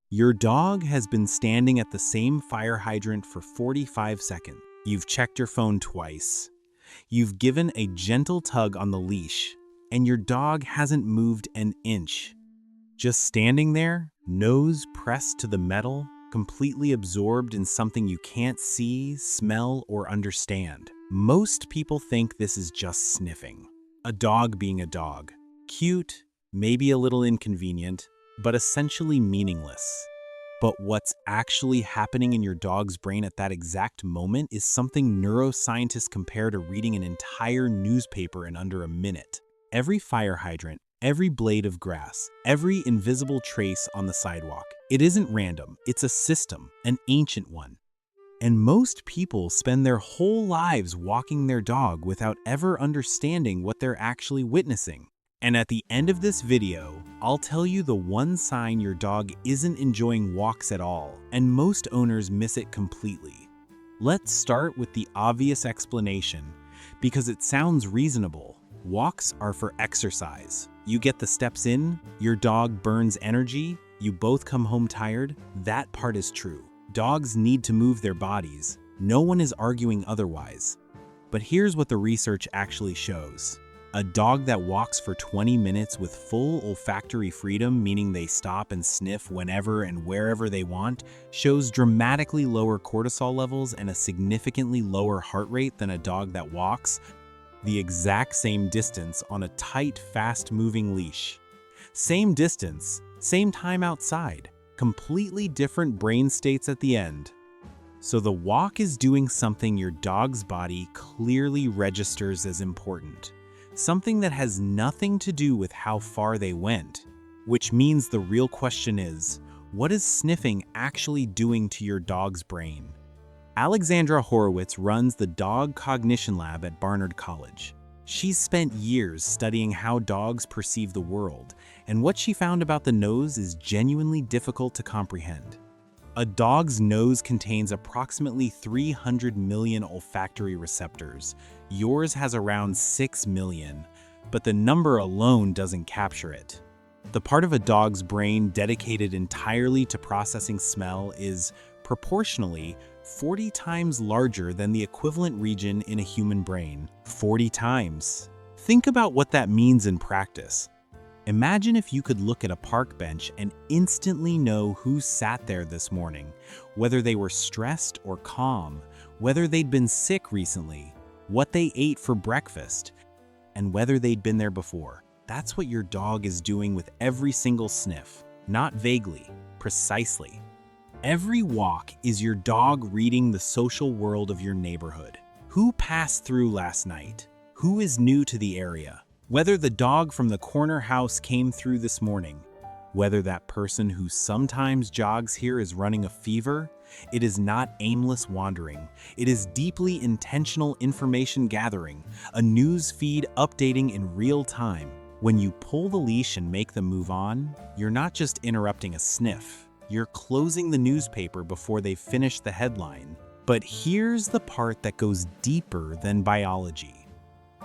Your dog has been standing at the same fire hydrant for 45 seconds. You've checked your phone twice. You've given a gentle tug on the leash, and your dog hasn't moved an inch. Just standing there, nose pressed to the metal, completely absorbed in something you can't see, smell, or understand. Most people think this is just sniffing. A dog being a dog. Cute, maybe a little inconvenient, but essentially meaningless. But what's actually happening in your dog's brain at that exact moment is something neuroscientists compare to reading an entire newspaper in under a minute. Every fire hydrant, every blade of grass, every invisible trace on the sidewalk. It isn't random, it's a system, an ancient one. And most people spend their whole lives walking their dog without ever understanding what they're actually witnessing. And at the end of this video, I'll tell you the one sign your dog isn't enjoying walks at all, and most owners miss it completely. Let's start with the obvious explanation, because it sounds reasonable. Walks are for exercise. You get the steps in, your dog burns energy, you both come home tired. That part is true. Dogs need to move their bodies. No one is arguing otherwise. But here's what the research actually shows. A dog that walks for 20 minutes with full olfactory freedom, meaning they stop and sniff whenever and wherever they want, shows dramatically lower cortisol levels and a significantly lower heart rate than a dog that walks the exact same distance on a tight, fast-moving leash. Same distance, same time outside, completely different brain states at the end. So the walk is doing something your dog's body clearly registers as important. Something that has nothing to do with how far they went. Which means the real question is, what is sniffing actually doing to your dog's brain? Alexandra Horowitz runs the Dog Cognition Lab at Barnard College. She's spent years studying how dogs perceive the world, and what she found about the nose is genuinely difficult to comprehend. A dog's nose contains approximately 300 million olfactory receptors. Yours has around 6 million, but the number alone doesn't capture it. The part of a dog's brain dedicated entirely to processing smell is proportionally 40 times larger than the equivalent region in a human brain. 40 times. Think about what that means in practice. Imagine if you could look at a park bench and instantly know who sat there this morning, whether they were stressed or calm, whether they'd been sick recently, what they ate for breakfast, and whether they'd been there before. That's what your dog is doing with every single sniff, not vaguely, precisely. Every walk is your dog reading the social world of your neighborhood. Who passed through last night? Who is new to the area? Whether the dog from the corner house came through this morning, whether that person who sometimes jogs here is running a fever, it is not aimless wandering. It is deeply intentional information gathering, a news feed updating in real time. When you pull the leash and make them move on, you're not just interrupting a sniff, you're closing the newspaper before they've finished the headline. But here's the part that goes deeper than biology.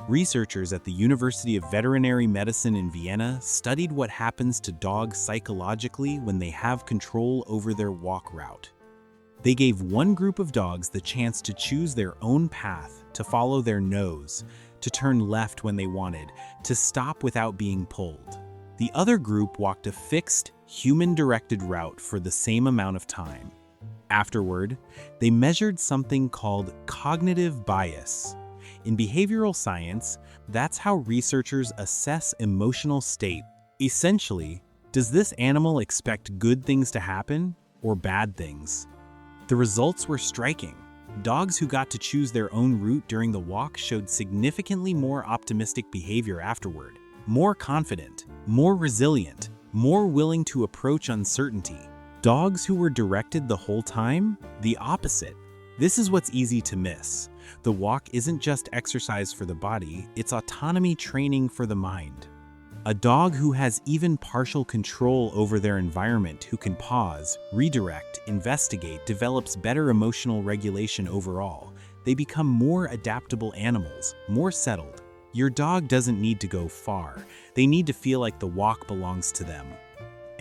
Researchers at the University of Veterinary Medicine in Vienna studied what happens to dogs psychologically when they have control over their walk route. They gave one group of dogs the chance to choose their own path, to follow their nose, to turn left when they wanted, to stop without being pulled. The other group walked a fixed, human-directed route for the same amount of time. Afterward, they measured something called cognitive bias. In behavioral science, that's how researchers assess emotional state. Essentially, does this animal expect good things to happen or bad things? The results were striking. Dogs who got to choose their own route during the walk showed significantly more optimistic behavior afterward, more confident, more resilient, more willing to approach uncertainty. Dogs who were directed the whole time? The opposite. This is what's easy to miss. The walk isn't just exercise for the body, it's autonomy training for the mind. A dog who has even partial control over their environment, who can pause, redirect, investigate, develops better emotional regulation overall. They become more adaptable animals, more settled. Your dog doesn't need to go far. They need to feel like the walk belongs to them.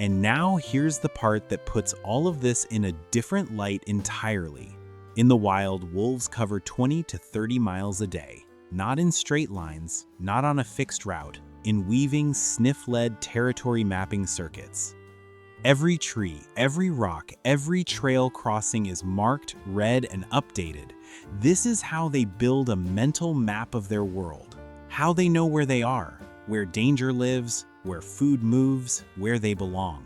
And now here's the part that puts all of this in a different light entirely. In the wild, wolves cover 20 to 30 miles a day, not in straight lines, not on a fixed route, in weaving, sniff-led territory mapping circuits. Every tree, every rock, every trail crossing is marked, read, and updated. This is how they build a mental map of their world. How they know where they are, where danger lives, where food moves, where they belong.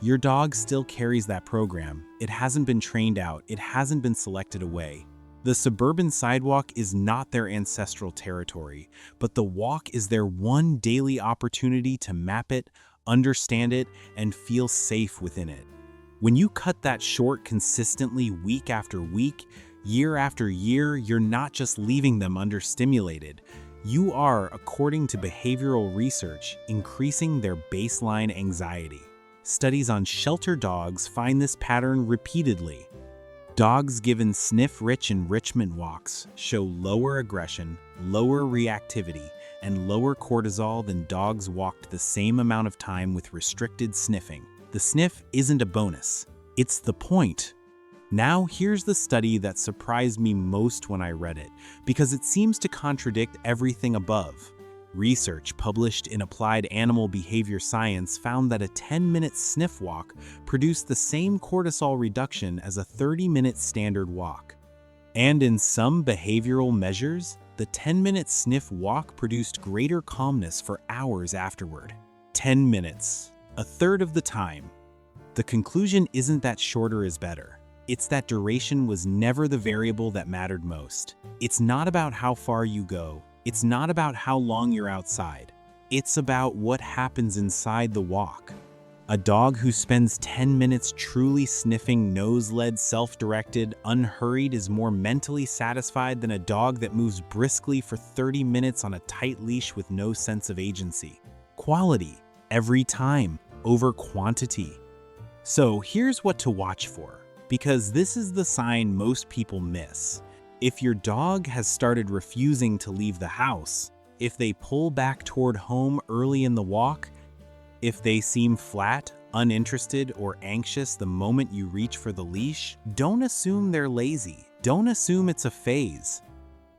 Your dog still carries that program. It hasn't been trained out. It hasn't been selected away. The suburban sidewalk is not their ancestral territory, but the walk is their one daily opportunity to map it, understand it, and feel safe within it. When you cut that short consistently week after week, year after year, you're not just leaving them understimulated. You are, according to behavioral research, increasing their baseline anxiety. Studies on shelter dogs find this pattern repeatedly. Dogs given sniff-rich enrichment walks show lower aggression, lower reactivity, and lower cortisol than dogs walked the same amount of time with restricted sniffing. The sniff isn't a bonus, it's the point. Now here's the study that surprised me most when I read it, because it seems to contradict everything above. Research published in Applied Animal Behavior Science found that a 10-minute sniff walk produced the same cortisol reduction as a 30-minute standard walk. And in some behavioral measures, the 10-minute sniff walk produced greater calmness for hours afterward. 10 minutes, a third of the time. The conclusion isn't that shorter is better. It's that duration was never the variable that mattered most. It's not about how far you go. It's not about how long you're outside. It's about what happens inside the walk. A dog who spends 10 minutes truly sniffing, nose-led, self-directed, unhurried is more mentally satisfied than a dog that moves briskly for 30 minutes on a tight leash with no sense of agency. Quality, every time, over quantity. So here's what to watch for, because this is the sign most people miss. If your dog has started refusing to leave the house, if they pull back toward home early in the walk, if they seem flat, uninterested, or anxious the moment you reach for the leash, don't assume they're lazy. Don't assume it's a phase.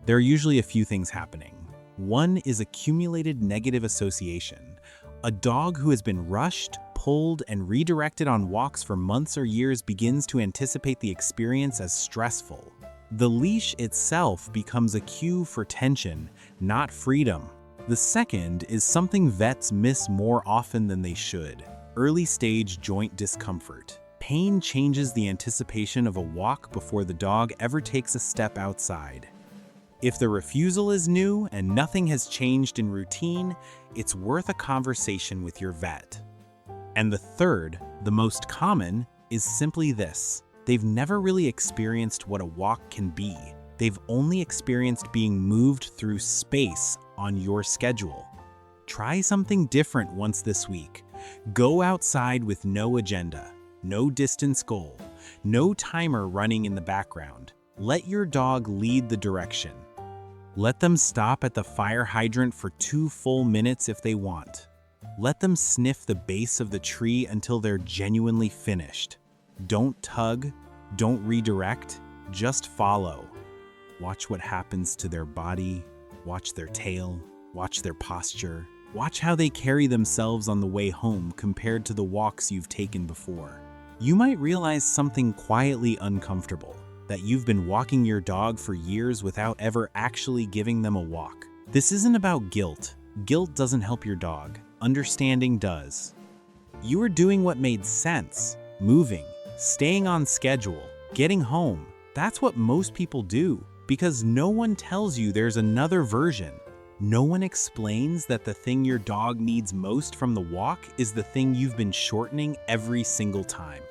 There are usually a few things happening. One is accumulated negative association. A dog who has been rushed, pulled, and redirected on walks for months or years begins to anticipate the experience as stressful. The leash itself becomes a cue for tension, not freedom. The second is something vets miss more often than they should: early-stage joint discomfort. Pain changes the anticipation of a walk before the dog ever takes a step outside. If the refusal is new and nothing has changed in routine, it's worth a conversation with your vet. And the third, the most common, is simply this: they've never really experienced what a walk can be. They've only experienced being moved through space on your schedule. Try something different once this week. Go outside with no agenda, no distance goal, no timer running in the background. Let your dog lead the direction. Let them stop at the fire hydrant for 2 full minutes if they want. Let them sniff the base of the tree until they're genuinely finished. Don't tug, don't redirect, just follow. Watch what happens to their body, watch their tail, watch their posture, watch how they carry themselves on the way home compared to the walks you've taken before. You might realize something quietly uncomfortable, that you've been walking your dog for years without ever actually giving them a walk. This isn't about guilt. Guilt doesn't help your dog. Understanding does. You are doing what made sense, moving, staying on schedule, getting home. That's what most people do, because no one tells you there's another version. No one explains that the thing your dog needs most from the walk is the thing you've been shortening every single time.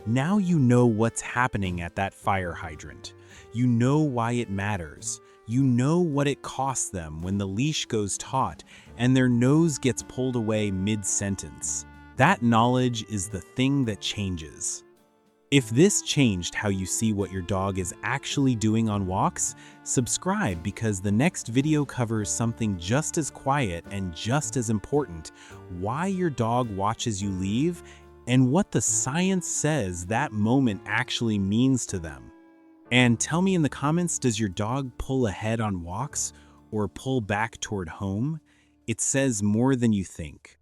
Now you know what's happening at that fire hydrant. You know why it matters. You know what it costs them when the leash goes taut and their nose gets pulled away mid-sentence. That knowledge is the thing that changes. If this changed how you see what your dog is actually doing on walks, subscribe because the next video covers something just as quiet and just as important: why your dog watches you leave and what the science says that moment actually means to them. And tell me in the comments, does your dog pull ahead on walks or pull back toward home? It says more than you think.